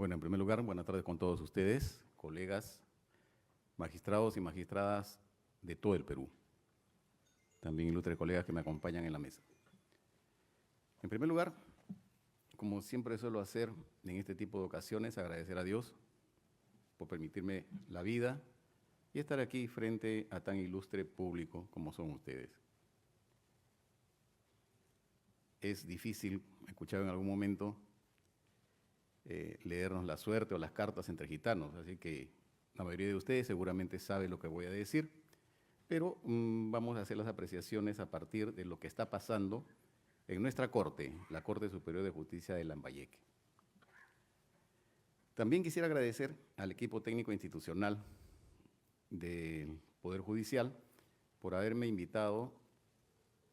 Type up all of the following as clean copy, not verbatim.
Bueno, en primer lugar, buenas tardes con todos ustedes, colegas, magistrados y magistradas de todo el Perú. También ilustres colegas que me acompañan en la mesa. En primer lugar, como siempre suelo hacer en este tipo de ocasiones, agradecer a Dios por permitirme la vida y estar aquí frente a tan ilustre público como son ustedes. Es difícil, he escuchado en algún momento, leernos la suerte o las cartas entre gitanos, así que la mayoría de ustedes seguramente sabe lo que voy a decir, pero vamos a hacer las apreciaciones a partir de lo que está pasando en nuestra Corte, la Corte Superior de Justicia de Lambayeque. También quisiera agradecer al equipo técnico institucional del Poder Judicial por haberme invitado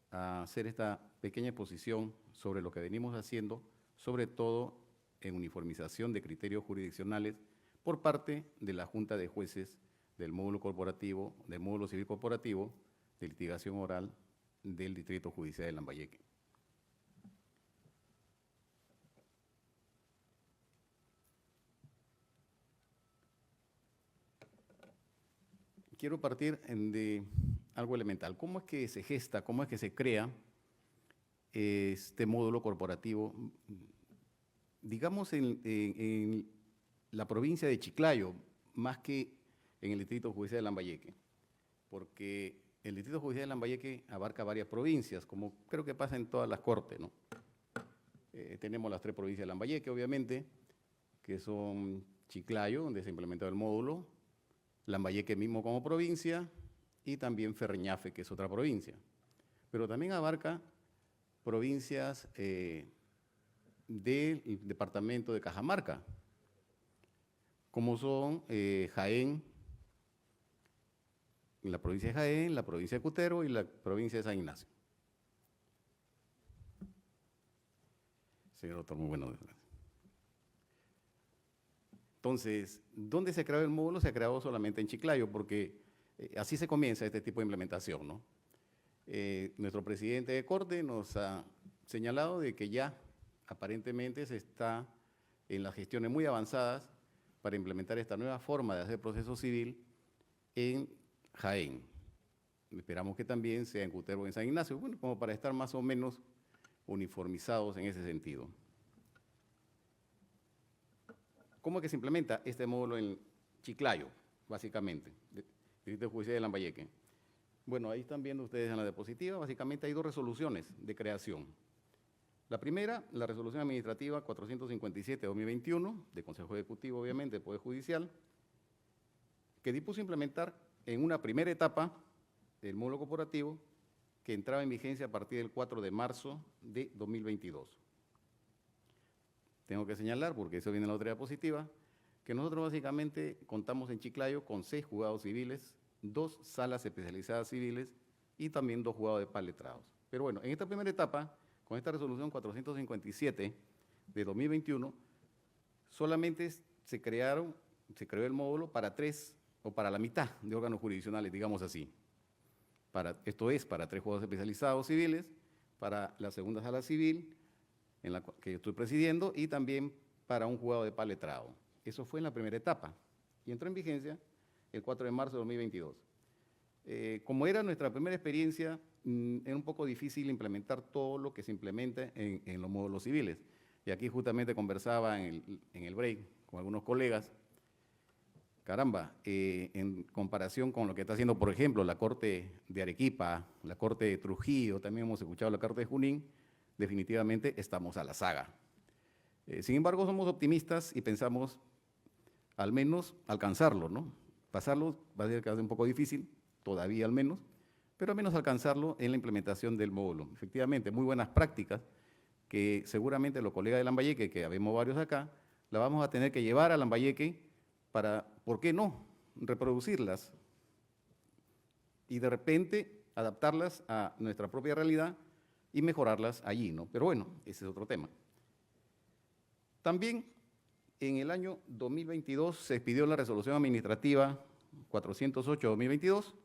a hacer esta pequeña exposición sobre lo que venimos haciendo, sobre todo en uniformización de criterios jurisdiccionales por parte de la Junta de Jueces del módulo corporativo, del módulo civil corporativo de litigación oral del Distrito Judicial de Lambayeque. Quiero partir de algo elemental. ¿Cómo es que se gesta, cómo es que se crea este módulo corporativo? Digamos en la provincia de Chiclayo, más que en el Distrito Judicial de Lambayeque, porque el Distrito Judicial de Lambayeque abarca varias provincias, como creo que pasa en todas las cortes, ¿no? Tenemos las 3 provincias de Lambayeque, obviamente, que son Chiclayo, donde se implementó el módulo, Lambayeque mismo como provincia, y también Ferreñafe, que es otra provincia. Pero también abarca provincias del departamento de Cajamarca, como son Jaén, la provincia de Jaén, la provincia de Cutero y la provincia de San Ignacio. Señor doctor, muy bueno. Entonces, ¿dónde se creó el módulo? Se ha creado solamente en Chiclayo, porque así se comienza este tipo de implementación, ¿no? Nuestro presidente de Corte nos ha señalado de que ya aparentemente se está en las gestiones muy avanzadas para implementar esta nueva forma de hacer proceso civil en Jaén. Esperamos que también sea en Cutero o en San Ignacio, bueno, como para estar más o menos uniformizados en ese sentido. ¿Cómo es que se implementa este módulo en Chiclayo, básicamente, Distrito Judicial de Lambayeque? Bueno, ahí están viendo ustedes en la diapositiva, básicamente hay 2 resoluciones de creación. La primera, la resolución administrativa 457-2021, de Consejo Ejecutivo, obviamente, del Poder Judicial, que dispuso implementar en una primera etapa el módulo corporativo que entraba en vigencia a partir del 4 de marzo de 2022. Tengo que señalar, porque eso viene en la otra diapositiva, que nosotros básicamente contamos en Chiclayo con 6 juzgados civiles, 2 salas especializadas civiles y también 2 juzgados de paz letrados. Pero bueno, en esta primera etapa, con esta resolución 457 de 2021, solamente se creó el módulo para 3 o para la mitad de órganos jurisdiccionales, digamos así. Esto es, para 3 juzgados especializados civiles, para la segunda sala civil, en la que yo estoy presidiendo, y también para un juzgado de paz letrado. Eso fue en la primera etapa y entró en vigencia el 4 de marzo de 2022. Como era nuestra primera experiencia, era un poco difícil implementar todo lo que se implementa en los módulos civiles. Y aquí justamente conversaba en el break con algunos colegas. Caramba, en comparación con lo que está haciendo, por ejemplo, la Corte de Arequipa, la Corte de Trujillo, también hemos escuchado la Corte de Junín, definitivamente estamos a la saga. Sin embargo, somos optimistas y pensamos al menos alcanzarlo, ¿no? Pasarlo va a ser que va a ser un poco difícil, todavía al menos, pero al menos alcanzarlo en la implementación del módulo. Efectivamente, muy buenas prácticas que seguramente los colegas de Lambayeque, que habemos varios acá, la vamos a tener que llevar a Lambayeque para, ¿por qué no?, reproducirlas y de repente adaptarlas a nuestra propia realidad y mejorarlas allí, ¿no? Pero bueno, ese es otro tema. También en el año 2022 se expidió la resolución administrativa 408-2022,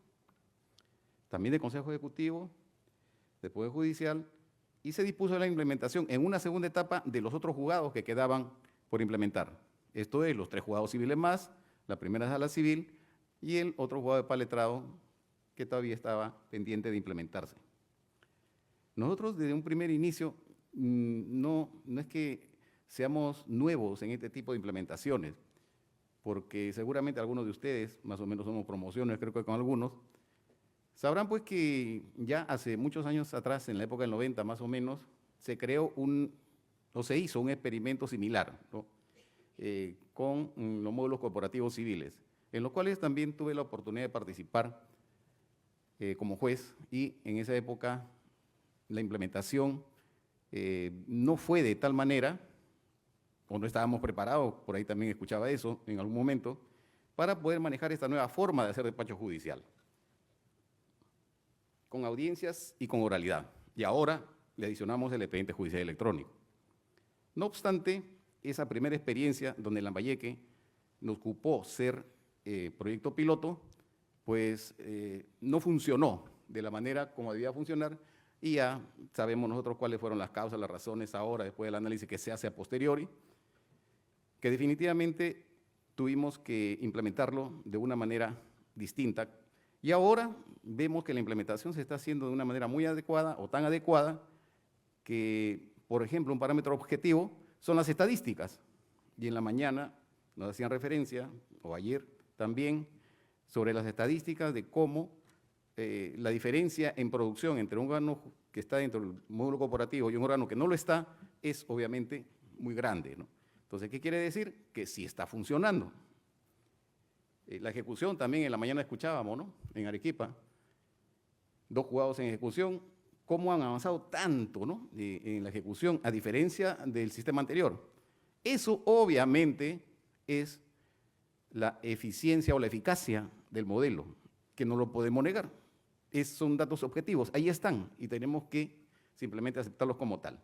también del Consejo Ejecutivo, del Poder Judicial, y se dispuso la implementación en una segunda etapa de los otros juzgados que quedaban por implementar. Esto es, los 3 juzgados civiles más, la primera sala civil y el otro juzgado de paz letrado que todavía estaba pendiente de implementarse. Nosotros desde un primer inicio no es que seamos nuevos en este tipo de implementaciones, porque seguramente algunos de ustedes, más o menos somos promociones, creo que con algunos, sabrán pues que ya hace muchos años atrás, en la época del 90 más o menos, se creó se hizo un experimento similar, ¿no? Con los módulos corporativos civiles, en los cuales también tuve la oportunidad de participar como juez, y en esa época la implementación no fue de tal manera, o no estábamos preparados, por ahí también escuchaba eso en algún momento, para poder manejar esta nueva forma de hacer despacho judicial, con audiencias y con oralidad. Y ahora le adicionamos el expediente judicial electrónico. No obstante, esa primera experiencia donde Lambayeque nos ocupó ser proyecto piloto, pues no funcionó de la manera como debía funcionar, y ya sabemos nosotros cuáles fueron las causas, las razones ahora, después del análisis que se hace a posteriori, que definitivamente tuvimos que implementarlo de una manera distinta. Y ahora vemos que la implementación se está haciendo de una manera muy adecuada, o tan adecuada, que, por ejemplo, un parámetro objetivo son las estadísticas. Y en la mañana nos hacían referencia, o ayer también, sobre las estadísticas de cómo la diferencia en producción entre un órgano que está dentro del módulo corporativo y un órgano que no lo está es obviamente muy grande, ¿no? Entonces, ¿qué quiere decir? Que sí está funcionando. La ejecución también en la mañana escuchábamos, ¿no? En Arequipa, 2 juzgados en ejecución, cómo han avanzado tanto, ¿no? En la ejecución, a diferencia del sistema anterior. Eso obviamente es la eficiencia o la eficacia del modelo, que no lo podemos negar. Son datos objetivos, ahí están, y tenemos que simplemente aceptarlos como tal.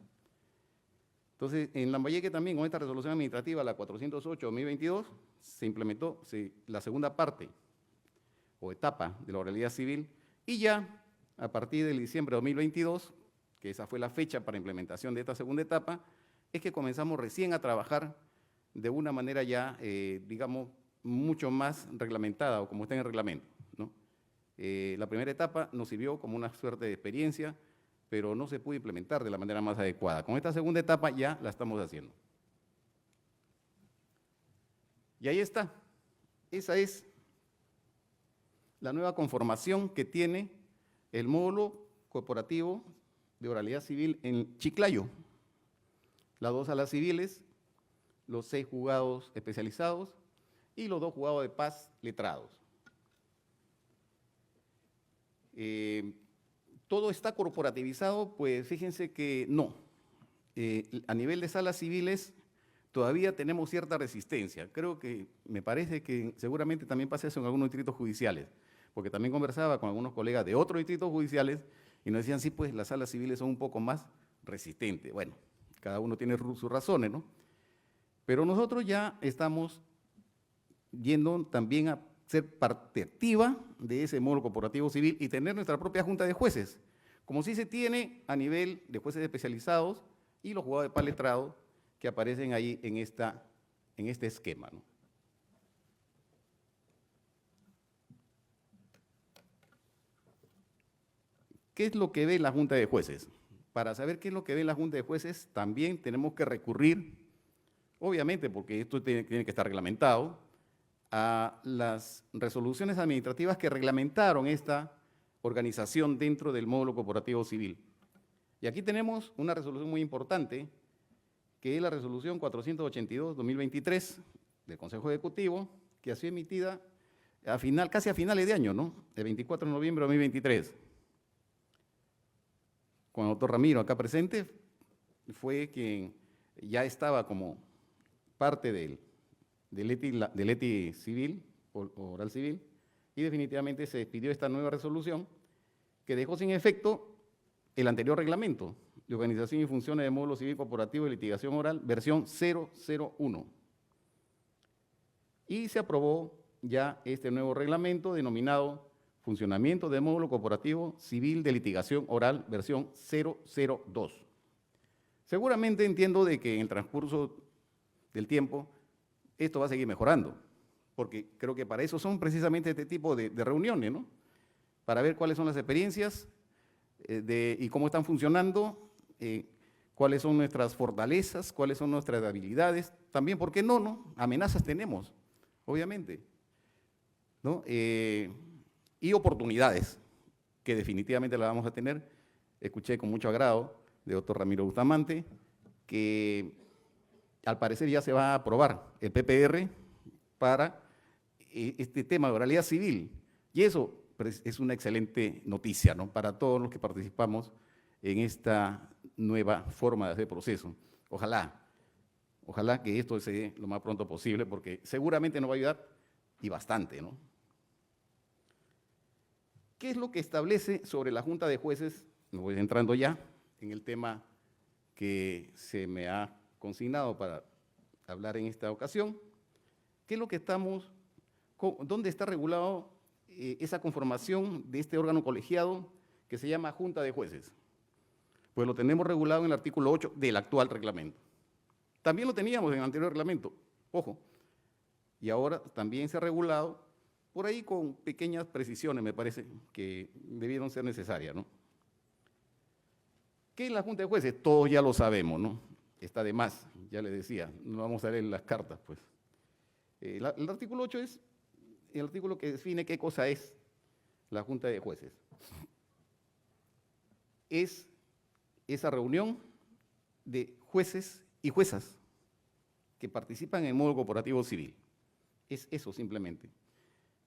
Entonces, en Lambayeque también, con esta resolución administrativa, la 408-2022, se implementó la segunda parte o etapa de la oralidad civil, y ya a partir del diciembre de 2022, que esa fue la fecha para implementación de esta segunda etapa, es que comenzamos recién a trabajar de una manera ya, digamos, mucho más reglamentada, o como está en el reglamento, ¿no? La primera etapa nos sirvió como una suerte de experiencia, pero no se pudo implementar de la manera más adecuada. Con esta segunda etapa ya la estamos haciendo. Y ahí está. Esa es la nueva conformación que tiene el módulo corporativo de oralidad civil en Chiclayo. Las 2 salas civiles, los 6 juzgados especializados y los 2 juzgados de paz letrados. ¿Todo está corporativizado? Pues fíjense que no. A nivel de salas civiles todavía tenemos cierta resistencia. Me parece que seguramente también pasa eso en algunos distritos judiciales, porque también conversaba con algunos colegas de otros distritos judiciales y nos decían, sí, pues las salas civiles son un poco más resistentes. Bueno, cada uno tiene sus razones, ¿no? Pero nosotros ya estamos yendo también a ser parte activa de ese módulo corporativo civil y tener nuestra propia junta de jueces, como sí se tiene a nivel de jueces especializados y los juzgados de paz letrado que aparecen ahí en este esquema, ¿no? ¿Qué es lo que ve la Junta de Jueces? Para saber qué es lo que ve la Junta de Jueces, también tenemos que recurrir, obviamente, porque esto tiene que estar reglamentado, a las resoluciones administrativas que reglamentaron esta organización dentro del módulo corporativo civil. Y aquí tenemos una resolución muy importante, que es la resolución 482-2023 del Consejo Ejecutivo, que ha sido emitida casi a finales de año, ¿no? El 24 de noviembre de 2023. Con el doctor Ramiro acá presente, fue quien ya estaba como parte del ETI civil, oral civil, y definitivamente se expidió esta nueva resolución que dejó sin efecto el anterior reglamento de organización y funciones de módulo civil corporativo y litigación oral, versión 001. Y se aprobó ya este nuevo reglamento denominado Funcionamiento de Módulo Corporativo Civil de Litigación Oral, versión 002. Seguramente entiendo de que en el transcurso del tiempo esto va a seguir mejorando, porque creo que para eso son precisamente este tipo de reuniones, ¿no? Para ver cuáles son las experiencias y cómo están funcionando, cuáles son nuestras fortalezas, cuáles son nuestras habilidades, también, ¿por qué no? Amenazas tenemos, obviamente, ¿no? Y oportunidades, que definitivamente las vamos a tener. Escuché con mucho agrado de doctor Ramiro Bustamante que al parecer ya se va a aprobar el PPR para este tema de oralidad civil, y eso es una excelente noticia, ¿no?, para todos los que participamos en esta nueva forma de hacer proceso. Ojalá que esto se dé lo más pronto posible, porque seguramente nos va a ayudar y bastante, ¿no? ¿Qué es lo que establece sobre la Junta de Jueces? Me voy entrando ya en el tema que se me ha consignado para hablar en esta ocasión. ¿Qué es lo que dónde está regulado esa conformación de este órgano colegiado que se llama Junta de Jueces? Pues lo tenemos regulado en el artículo 8 del actual reglamento. También lo teníamos en el anterior reglamento, ojo, y ahora también se ha regulado por ahí con pequeñas precisiones, me parece, que debieron ser necesarias, ¿no? ¿Qué es la Junta de Jueces? Todos ya lo sabemos, ¿no? Está de más, ya les decía, no vamos a leer las cartas, pues. El artículo 8 es el artículo que define qué cosa es la Junta de Jueces. Es esa reunión de jueces y juezas que participan en modo corporativo civil. Es eso simplemente.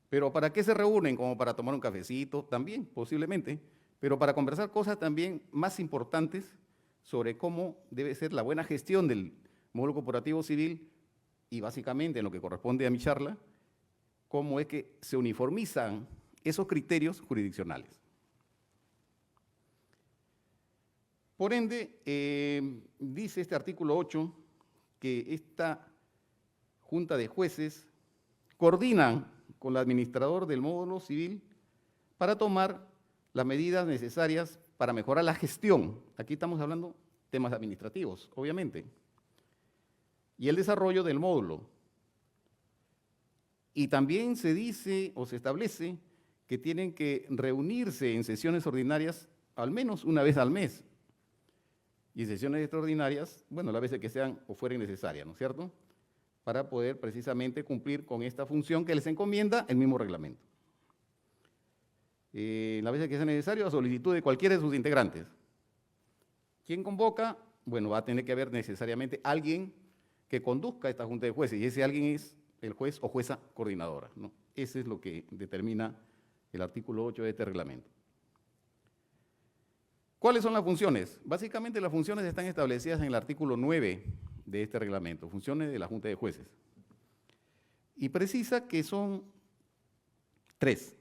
Pero ¿para qué se reúnen? Como para tomar un cafecito, también, posiblemente, pero para conversar cosas también más importantes sobre cómo debe ser la buena gestión del módulo corporativo civil y básicamente en lo que corresponde a mi charla, cómo es que se uniformizan esos criterios jurisdiccionales. Por ende, dice este artículo 8 que esta Junta de Jueces coordinan con el administrador del módulo civil para tomar las medidas necesarias para mejorar la gestión. Aquí estamos hablando de temas administrativos, obviamente, y el desarrollo del módulo. Y también se dice o se establece que tienen que reunirse en sesiones ordinarias al menos una vez al mes, y en sesiones extraordinarias, bueno, las veces que sean o fueren necesarias, ¿no es cierto?, para poder precisamente cumplir con esta función que les encomienda el mismo reglamento. Las veces que sea necesario, a solicitud de cualquiera de sus integrantes. ¿Quién convoca? Bueno, va a tener que haber necesariamente alguien que conduzca esta Junta de Jueces, y ese alguien es el juez o jueza coordinadora, ¿no? Ese es lo que determina el artículo 8 de este reglamento. ¿Cuáles son las funciones? Básicamente las funciones están establecidas en el artículo 9 de este reglamento, funciones de la Junta de Jueces. Y precisa que son 3.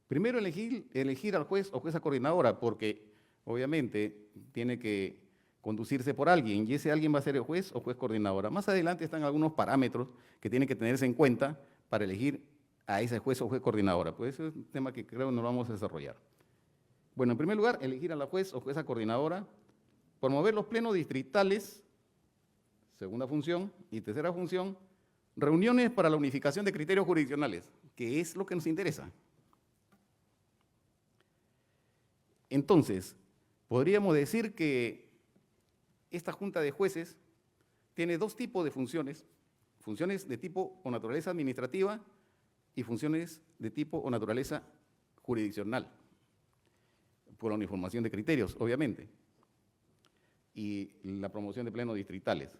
Primero, elegir al juez o jueza coordinadora, porque obviamente tiene que conducirse por alguien, y ese alguien va a ser el juez o juez coordinadora. Más adelante están algunos parámetros que tienen que tenerse en cuenta para elegir a ese juez o juez coordinadora. Pues ese es un tema que creo que no lo vamos a desarrollar. Bueno, en primer lugar, elegir a la juez o jueza coordinadora, promover los plenos distritales, segunda función, y tercera función, reuniones para la unificación de criterios jurisdiccionales, que es lo que nos interesa. Entonces, podríamos decir que esta Junta de Jueces tiene 2 tipos de funciones de tipo o naturaleza administrativa y funciones de tipo o naturaleza jurisdiccional, por la uniformación de criterios, obviamente, y la promoción de plenos distritales.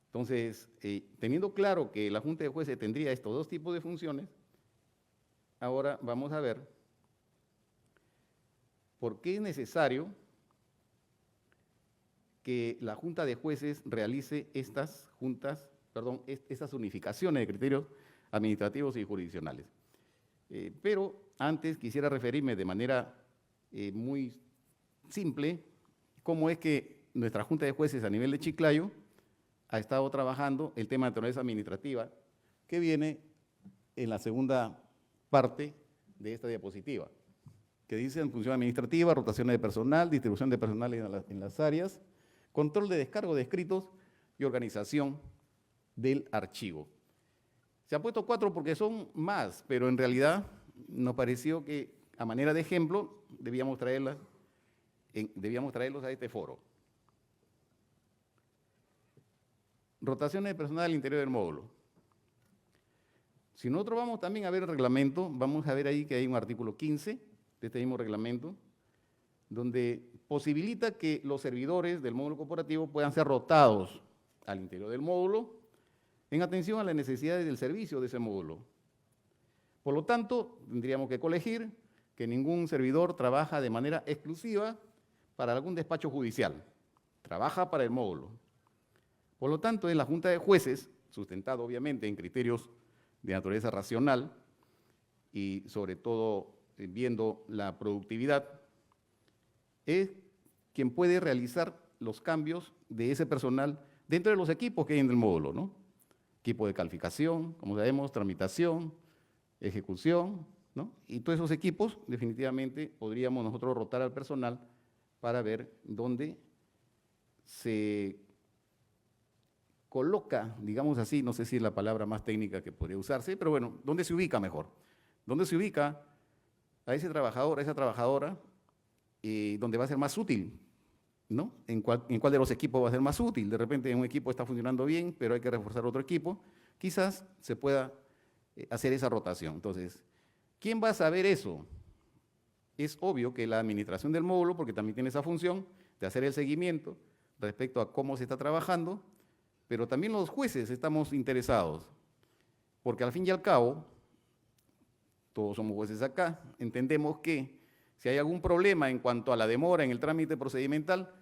Entonces, teniendo claro que la Junta de Jueces tendría estos 2 tipos de funciones, ahora vamos a ver por qué es necesario que la Junta de Jueces realice estas unificaciones de criterios administrativos y jurisdiccionales. Pero antes quisiera referirme de manera muy simple cómo es que nuestra Junta de Jueces a nivel de Chiclayo ha estado trabajando el tema de naturaleza administrativa, que viene en la segunda parte de esta diapositiva, que dice en función administrativa, rotaciones de personal, distribución de personal en las áreas, control de descargo de escritos y y organización del archivo. Se ha puesto 4 porque son más, pero en realidad nos pareció que a manera de ejemplo debíamos traerlos a este foro. Rotaciones de personal al interior del módulo. Si nosotros vamos también a ver el reglamento, vamos a ver ahí que hay un artículo 15 de este mismo reglamento, donde posibilita que los servidores del módulo corporativo puedan ser rotados al interior del módulo en atención a las necesidades del servicio de ese módulo. Por lo tanto, tendríamos que colegir que ningún servidor trabaja de manera exclusiva para algún despacho judicial, trabaja para el módulo. Por lo tanto, en la Junta de Jueces, sustentado obviamente en criterios de naturaleza racional y sobre todo viendo la productividad, es quien puede realizar los cambios de ese personal dentro de los equipos que hay en el módulo, ¿no? Equipo de calificación, como sabemos, tramitación, ejecución, ¿no? Y todos esos equipos definitivamente podríamos nosotros rotar al personal para ver dónde se coloca, digamos así, no sé si es la palabra más técnica que podría usarse, pero bueno, ¿dónde se ubica mejor? ¿Dónde se ubica a ese trabajador, a esa trabajadora, donde va a ser más útil, ¿no? ¿En cuál de los equipos va a ser más útil? De repente un equipo está funcionando bien, pero hay que reforzar otro equipo, quizás se pueda hacer esa rotación. Entonces, ¿quién va a saber eso? Es obvio que la administración del módulo, porque también tiene esa función de hacer el seguimiento respecto a cómo se está trabajando, pero también los jueces estamos interesados, porque al fin y al cabo, todos somos jueces acá, entendemos que si hay algún problema en cuanto a la demora en el trámite procedimental,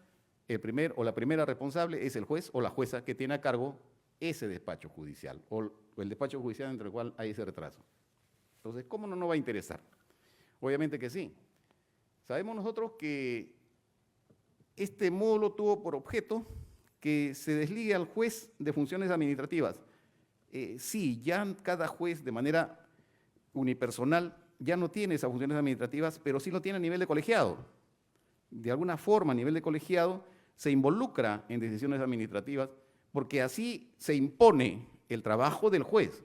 el primer o la primera responsable es el juez o la jueza que tiene a cargo ese despacho judicial, o el despacho judicial entre el cual hay ese retraso. Entonces, ¿cómo no nos va a interesar? Obviamente que sí. Sabemos nosotros que este módulo tuvo por objeto que se desligue al juez de funciones administrativas. Sí, ya cada juez de manera unipersonal ya no tiene esas funciones administrativas, pero sí lo tiene a nivel de colegiado. De alguna forma, a nivel de colegiado, se involucra en decisiones administrativas, porque así se impone el trabajo del juez.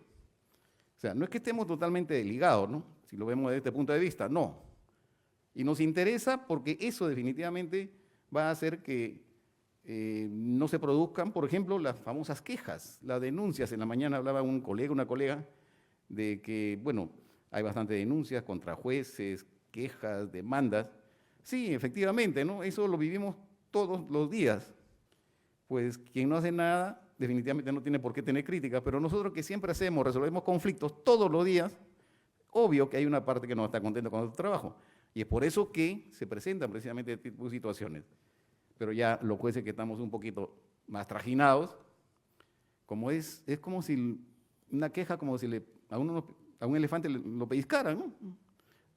O sea, no es que estemos totalmente desligados, ¿no? Si lo vemos desde este punto de vista, no. Y nos interesa porque eso definitivamente va a hacer que no se produzcan, por ejemplo, las famosas quejas, las denuncias. En la mañana hablaba una colega, de que, bueno, hay bastantes denuncias contra jueces, quejas, demandas. Sí, efectivamente, ¿no? Eso lo vivimos todos los días. Pues quien no hace nada, definitivamente no tiene por qué tener críticas, pero nosotros que siempre resolvemos conflictos todos los días, obvio que hay una parte que no está contenta con nuestro trabajo. Y es por eso que se presentan precisamente este tipo de situaciones. Pero ya los jueces que estamos un poquito más trajinados, como es como si una queja, como si a un elefante lo pellizcaran, ¿no?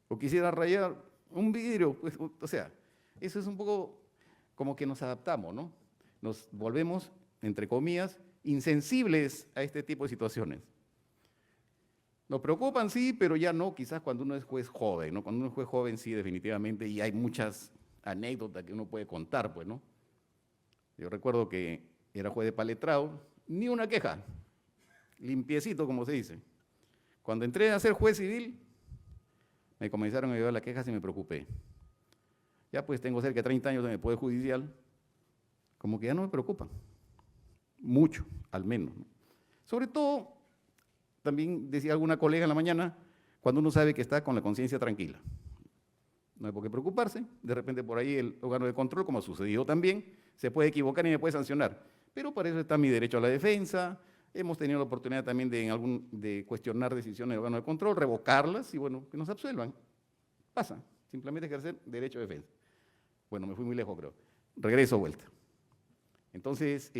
O quisiera rayar un vidrio, pues, o sea, eso es un poco como que nos adaptamos, ¿no? Nos volvemos, entre comillas, insensibles a este tipo de situaciones. Nos preocupan, sí, pero ya no, quizás cuando uno es juez joven, ¿no? Cuando uno es juez joven, sí, definitivamente, y hay muchas anécdotas que uno puede contar, pues, ¿no? Yo recuerdo que era juez de paletrado, ni una queja, limpiecito, como se dice. Cuando entré a ser juez civil, me comenzaron a llevar las quejas y me preocupé. Ya pues tengo cerca de 30 años en el Poder Judicial, como que ya no me preocupan, mucho, al menos, ¿no? Sobre todo, también decía alguna colega en la mañana, cuando uno sabe que está con la conciencia tranquila. No hay por qué preocuparse, de repente por ahí el órgano de control, como ha sucedido también, se puede equivocar y me puede sancionar. Pero para eso está mi derecho a la defensa, hemos tenido la oportunidad también de cuestionar decisiones del órgano de control, revocarlas y bueno, que nos absuelvan. Pasa, simplemente ejercer derecho de defensa. Bueno, me fui muy lejos, creo. Regreso a vuelta. Entonces,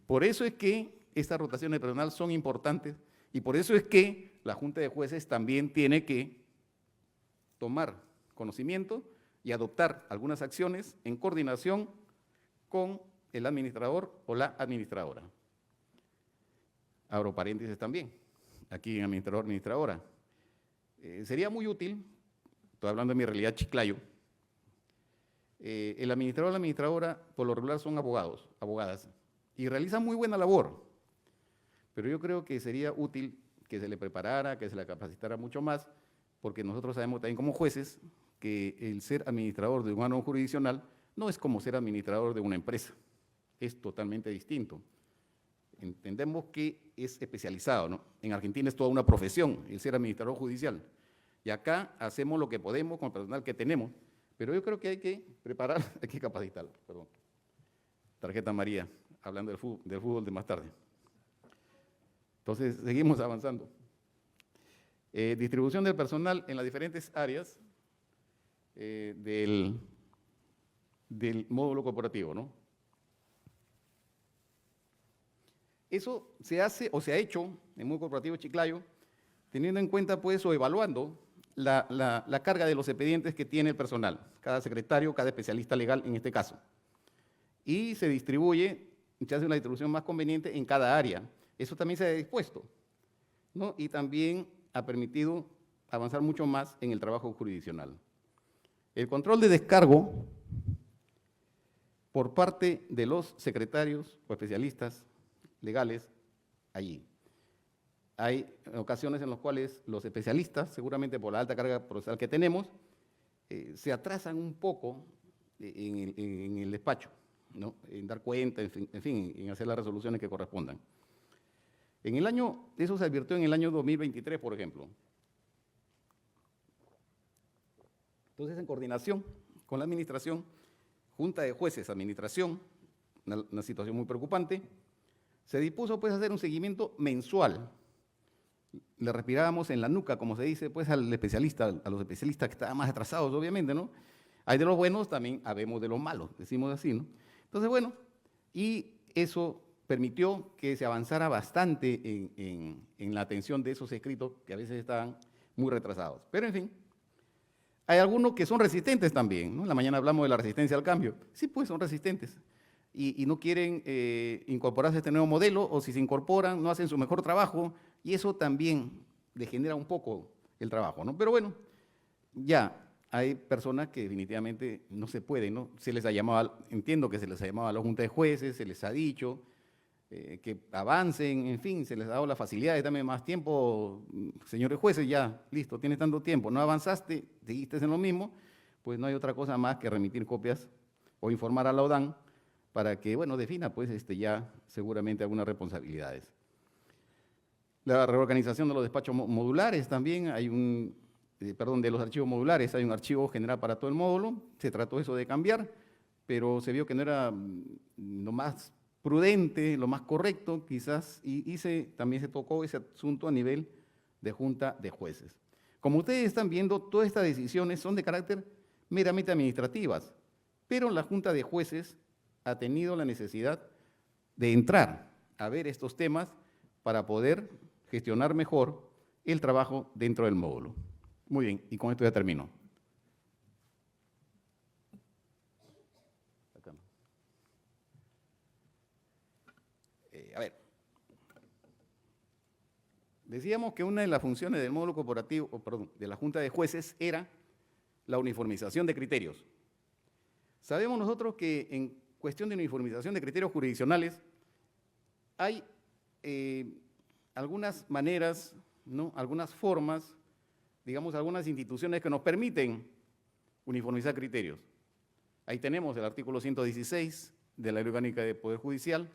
por eso es que estas rotaciones de personal son importantes y por eso es que la Junta de Jueces también tiene que tomar conocimiento y adoptar algunas acciones en coordinación con el administrador o la administradora. Abro paréntesis también, aquí en administrador, administradora. Sería muy útil, estoy hablando de mi realidad Chiclayo, el administrador o la administradora por lo regular son abogados, abogadas, y realizan muy buena labor, pero yo creo que sería útil que se le preparara, que se le capacitara mucho más, porque nosotros sabemos también como jueces que el ser administrador de un órgano jurisdiccional no es como ser administrador de una empresa, es totalmente distinto. Entendemos que es especializado, ¿no? En Argentina es toda una profesión el ser administrador judicial, y acá hacemos lo que podemos con el personal que tenemos, pero yo creo que hay que preparar, hay que capacitarlo, perdón. Tarjeta María, hablando del fútbol de más tarde. Entonces, seguimos avanzando. Distribución del personal en las diferentes áreas del módulo corporativo, ¿no? Eso se hace o se ha hecho en el módulo corporativo Chiclayo, teniendo en cuenta, pues, o evaluando la carga de los expedientes que tiene el personal, cada secretario, cada especialista legal en este caso. Y se distribuye, se hace una distribución más conveniente en cada área. Eso también se ha dispuesto, ¿no? Y también ha permitido avanzar mucho más en el trabajo jurisdiccional. El control de descargo por parte de los secretarios o especialistas legales allí. Hay ocasiones en las cuales los especialistas, seguramente por la alta carga procesal que tenemos, se atrasan un poco en el despacho, ¿no? En dar cuenta, en fin, en hacer las resoluciones que correspondan. Eso se advirtió en el año 2023, por ejemplo. Entonces, en coordinación con la administración, Junta de Jueces, administración, una situación muy preocupante, se dispuso pues a hacer un seguimiento mensual. Le respirábamos en la nuca, como se dice, pues al especialista, a los especialistas que estaban más atrasados, obviamente, ¿no? Hay de los buenos, también habemos de los malos, decimos así, ¿no? Entonces, bueno, y eso permitió que se avanzara bastante en la atención de esos escritos que a veces estaban muy retrasados. Pero, en fin, hay algunos que son resistentes también, ¿no? En la mañana hablamos de la resistencia al cambio. Sí, pues son resistentes y no quieren incorporarse a este nuevo modelo, o si se incorporan, no hacen su mejor trabajo, y eso también degenera un poco el trabajo, ¿no? Pero bueno, ya hay personas que definitivamente no se pueden, ¿no? Se les ha llamado, entiendo que se les ha llamado a la Junta de Jueces, se les ha dicho que avancen, en fin, se les ha dado la facilidad de darme más tiempo, señores jueces, ya, listo, tienes tanto tiempo, no avanzaste, seguiste en lo mismo, pues no hay otra cosa más que remitir copias o informar a la ODAN para que, bueno, defina, pues, ya seguramente algunas responsabilidades. La reorganización de los despachos modulares también, de los archivos modulares, hay un archivo general para todo el módulo, se trató eso de cambiar, pero se vio que no era lo más prudente, lo más correcto, quizás, y también se tocó ese asunto a nivel de Junta de Jueces. Como ustedes están viendo, todas estas decisiones son de carácter meramente administrativas, pero la Junta de Jueces ha tenido la necesidad de entrar a ver estos temas para poder gestionar mejor el trabajo dentro del módulo. Muy bien, y con esto ya termino. A ver, decíamos que una de las funciones del módulo corporativo, de la Junta de Jueces era la uniformización de criterios. Sabemos nosotros que en cuestión de uniformización de criterios jurisdiccionales hay algunas maneras, ¿no? Algunas formas, digamos, algunas instituciones que nos permiten uniformizar criterios. Ahí tenemos el artículo 116 de la Ley Orgánica de Poder Judicial,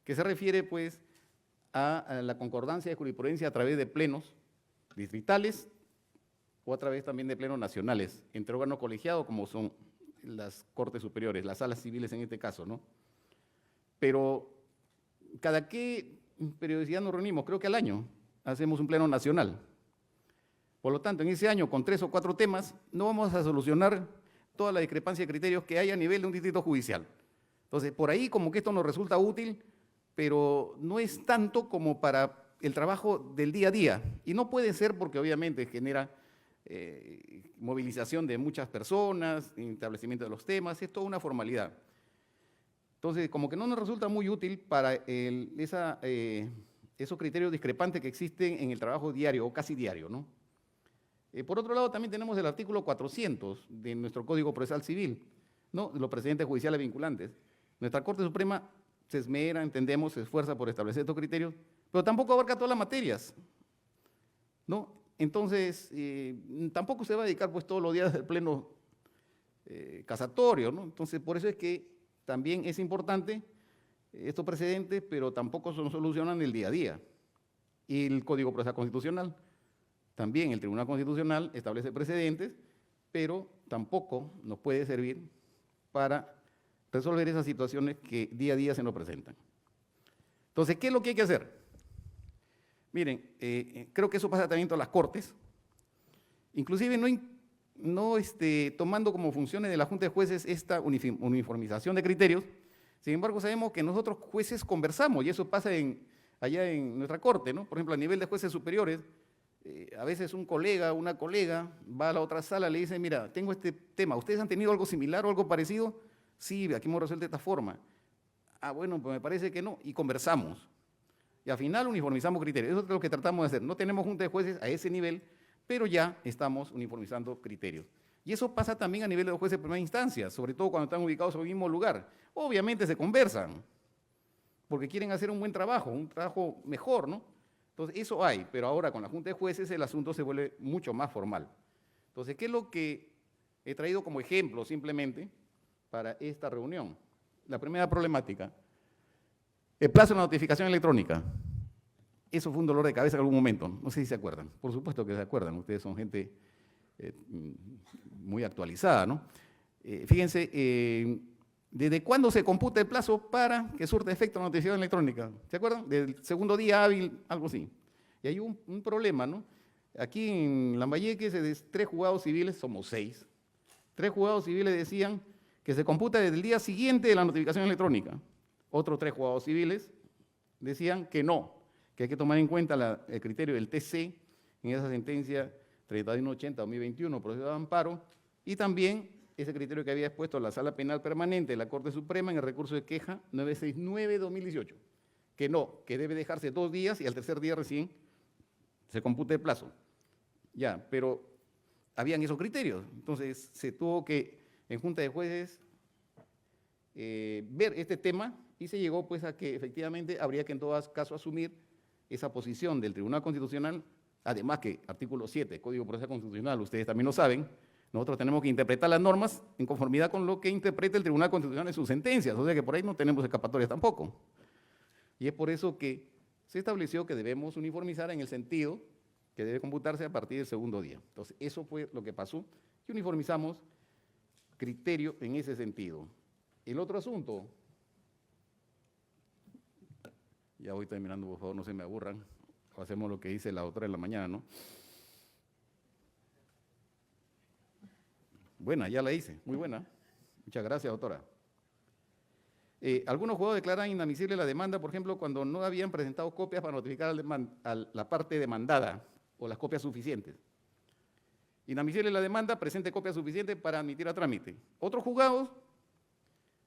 que se refiere, pues, a la concordancia de jurisprudencia a través de plenos distritales o a través también de plenos nacionales, entre órganos colegiados como son las Cortes Superiores, las salas civiles en este caso, ¿no? Pero, ¿cada qué periodicidad nos reunimos? Creo que al año hacemos un pleno nacional. Por lo tanto, en ese año, con 3 o 4 temas, no vamos a solucionar toda la discrepancia de criterios que hay a nivel de un distrito judicial. Entonces, por ahí como que esto nos resulta útil, pero no es tanto como para el trabajo del día a día. Y no puede ser porque obviamente genera movilización de muchas personas, establecimiento de los temas, es toda una formalidad. Entonces, como que no nos resulta muy útil para esos criterios discrepantes que existen en el trabajo diario o casi diario, ¿no? Por otro lado, también tenemos el artículo 400 de nuestro Código Procesal Civil, ¿no? Los precedentes judiciales vinculantes. Nuestra Corte Suprema se esmera, entendemos, se esfuerza por establecer estos criterios, pero tampoco abarca todas las materias, ¿no? Entonces, tampoco se va a dedicar pues todos los días del pleno casatorio, ¿no? Entonces, por eso es que también es importante estos precedentes, pero tampoco se solucionan el día a día. Y el Código Procesal Constitucional, también el Tribunal Constitucional establece precedentes, pero tampoco nos puede servir para resolver esas situaciones que día a día se nos presentan. Entonces, ¿qué es lo que hay que hacer? Miren, creo que eso pasa también en todas las cortes, inclusive no tomando como funciones de la Junta de Jueces esta uniformización de criterios. Sin embargo, sabemos que nosotros jueces conversamos, y eso pasa allá en nuestra corte, ¿no? Por ejemplo, a nivel de jueces superiores, a veces un colega, una colega, va a la otra sala, le dice, mira, tengo este tema, ¿ustedes han tenido algo similar o algo parecido? Sí, aquí hemos resuelto de esta forma. Ah, bueno, pues me parece que no, y conversamos. Y al final uniformizamos criterios. Eso es lo que tratamos de hacer. No tenemos junta de jueces a ese nivel, pero ya estamos uniformizando criterios. Y eso pasa también a nivel de los jueces de primera instancia, sobre todo cuando están ubicados en el mismo lugar. Obviamente se conversan, porque quieren hacer un buen trabajo, un trabajo mejor, ¿no? Entonces, eso hay, pero ahora con la Junta de Jueces el asunto se vuelve mucho más formal. Entonces, ¿qué es lo que he traído como ejemplo simplemente para esta reunión? La primera problemática, el plazo de notificación electrónica. Eso fue un dolor de cabeza en algún momento, no sé si se acuerdan. Por supuesto que se acuerdan, ustedes son gente muy actualizada, ¿no? Fíjense, ¿desde cuándo se computa el plazo para que surta efecto la notificación electrónica? ¿Se acuerdan? Del segundo día hábil, algo así. Y hay un problema, ¿no? Aquí en Lambayeque, de 3 juzgados civiles, somos 6. 3 juzgados civiles decían que se computa desde el día siguiente de la notificación electrónica. Otros 3 juzgados civiles decían que no, que hay que tomar en cuenta el criterio del TC en esa sentencia 3180-2021, proceso de amparo, y también ese criterio que había expuesto la Sala Penal Permanente de la Corte Suprema en el recurso de queja 969-2018, que no, que debe dejarse 2 días y al tercer día recién se compute el plazo. Ya, pero habían esos criterios, entonces se tuvo que, en Junta de Jueces, ver este tema y se llegó pues a que efectivamente habría que en todo caso asumir esa posición del Tribunal Constitucional, además que artículo 7, Código Procesal Constitucional, ustedes también lo saben, nosotros tenemos que interpretar las normas en conformidad con lo que interpreta el Tribunal Constitucional en sus sentencias, o sea que por ahí no tenemos escapatorias tampoco. Y es por eso que se estableció que debemos uniformizar en el sentido que debe computarse a partir del segundo día. Entonces, eso fue lo que pasó y uniformizamos criterio en ese sentido. El otro asunto, ya voy terminando, por favor, no se me aburran, o hacemos lo que dice la doctora en la mañana, ¿no? Buena, ya la hice, muy buena. Muchas gracias, doctora. Algunos juzgados declaran inadmisible la demanda, por ejemplo, cuando no habían presentado copias para notificar a la parte demandada o las copias suficientes. Inadmisible la demanda, presente copias suficientes para admitir a trámite. Otros juzgados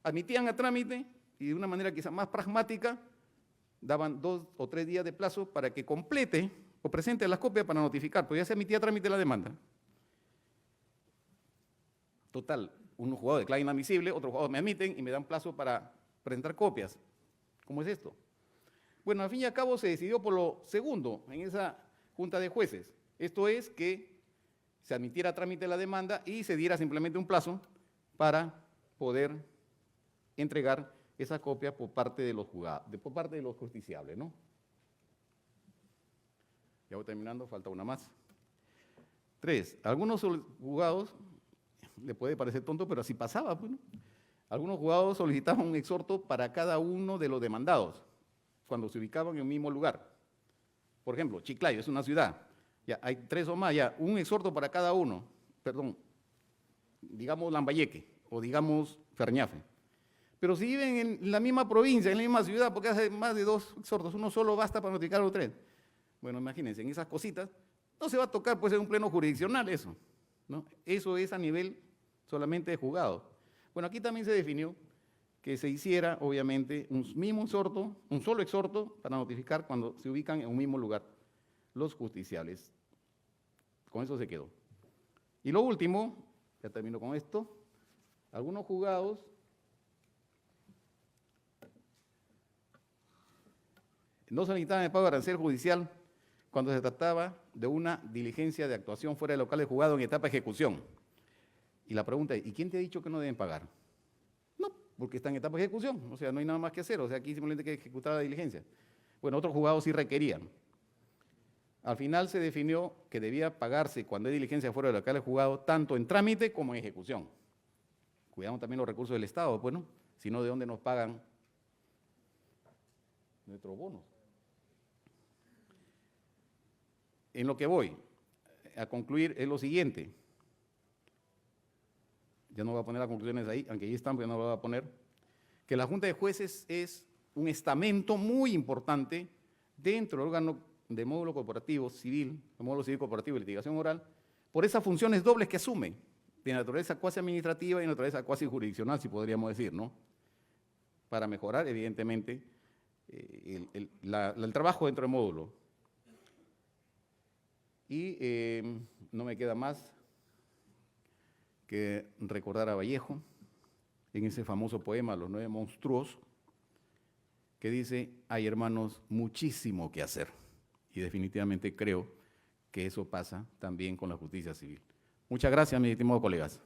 admitían a trámite y de una manera quizá más pragmática daban 2 o 3 días de plazo para que complete o presente las copias para notificar, pues ya se emitía a trámite la demanda. Total, un juzgado declara inadmisible, otros juzgados me admiten y me dan plazo para presentar copias. ¿Cómo es esto? Bueno, al fin y al cabo se decidió por lo segundo en esa Junta de Jueces. Esto es que se admitiera a trámite la demanda y se diera simplemente un plazo para poder entregar esa copia por parte de los juzgados, por parte de los justiciables, ¿no? Ya voy terminando, falta una más. 3. Algunos juzgados, le puede parecer tonto, pero así pasaba, pues, ¿no? Algunos juzgados solicitaban un exhorto para cada uno de los demandados, cuando se ubicaban en el mismo lugar. Por ejemplo, Chiclayo es una ciudad, ya hay 3 o más, ya un exhorto para cada uno, perdón, digamos Lambayeque o digamos Ferñafe. Pero si viven en la misma provincia, en la misma ciudad, porque hace más de 2 exhortos, uno solo basta para notificar a los 3. Bueno, imagínense, en esas cositas no se va a tocar pues en un pleno jurisdiccional eso, ¿no? Eso es a nivel solamente de juzgado. Bueno, aquí también se definió que se hiciera, obviamente, un mismo exhorto, un solo exhorto para notificar cuando se ubican en un mismo lugar los justiciables. Con eso se quedó. Y lo último, ya termino con esto, algunos juzgados no solicitaban el pago de arancel judicial cuando se trataba de una diligencia de actuación fuera de locales juzgados en etapa de ejecución. Y la pregunta es, ¿y quién te ha dicho que no deben pagar? No, porque está en etapa de ejecución, o sea, no hay nada más que hacer, o sea, aquí simplemente hay que ejecutar la diligencia. Bueno, otros juzgados sí requerían. Al final se definió que debía pagarse cuando hay diligencia fuera de locales juzgados, tanto en trámite como en ejecución. Cuidamos también los recursos del Estado, pues, ¿no? Si no, ¿de dónde nos pagan nuestros bonos? En lo que voy a concluir es lo siguiente. Ya no voy a poner las conclusiones ahí, aunque ahí están, pero ya no lo voy a poner. Que la Junta de Jueces es un estamento muy importante dentro del órgano de módulo corporativo civil, el módulo civil corporativo y litigación oral, por esas funciones dobles que asume, de naturaleza cuasi administrativa y de naturaleza cuasi jurisdiccional, si podríamos decir, ¿no? Para mejorar, evidentemente, el trabajo dentro del módulo. Y no me queda más que recordar a Vallejo en ese famoso poema, Los 9 monstruos, que dice, hay hermanos muchísimo que hacer. Y definitivamente creo que eso pasa también con la justicia civil. Muchas gracias, mis estimados colegas.